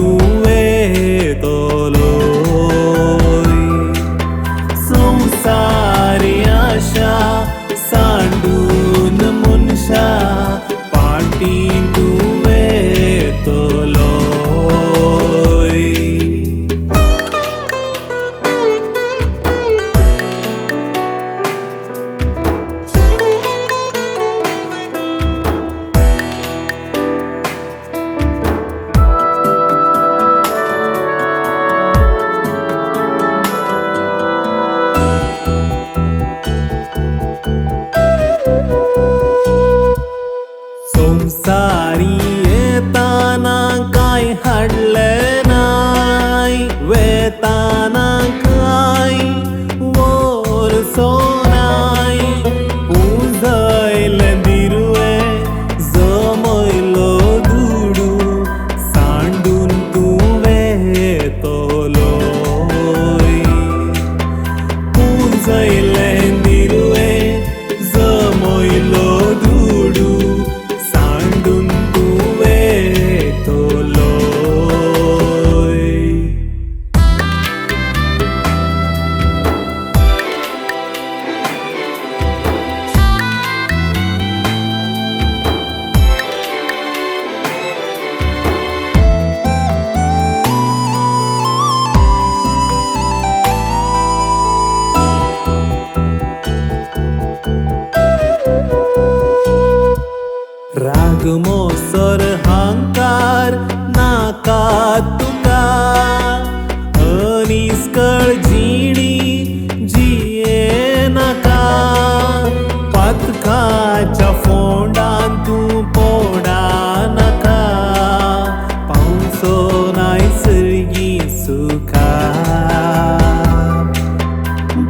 तुवे तोलोय संसारी आशा सांडून मुनशा पाटी तुवे तोलोय संसारी येताना काय हाडले नाय वेताना काय वोरसो नाय उजयले दिरुवे जमयलो दुडू सांडून तुवे तोलोय उजयले दिरुवे जमयलो दुडू सांडून तुवे तोलोय राग मोसर हांकार नाका तुका अनिस्कळ जिणी जिये नाका पातकाच्या फोंडान तूं पोडा नाका पावसो नैसर्गी सुखा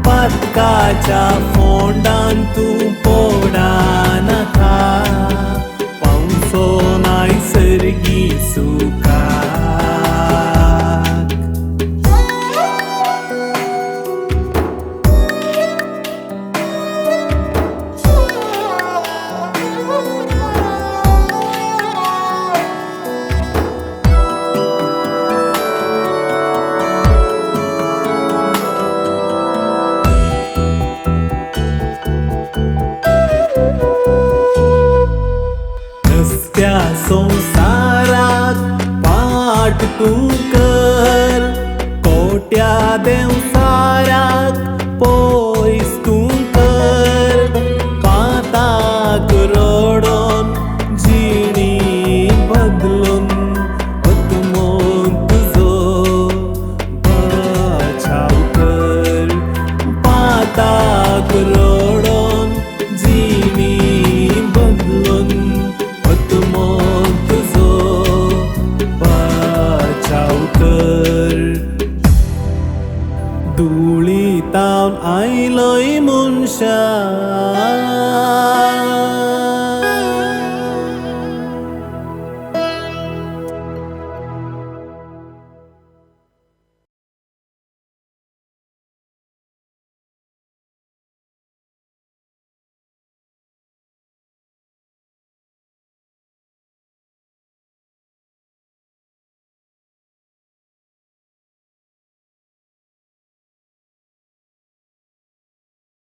पातकाच्या फोंडान तूं पोडा नाका पावसो नैसर्गी सुखा त्या संसाराक पाट तूं कर कोट्या देवसाराक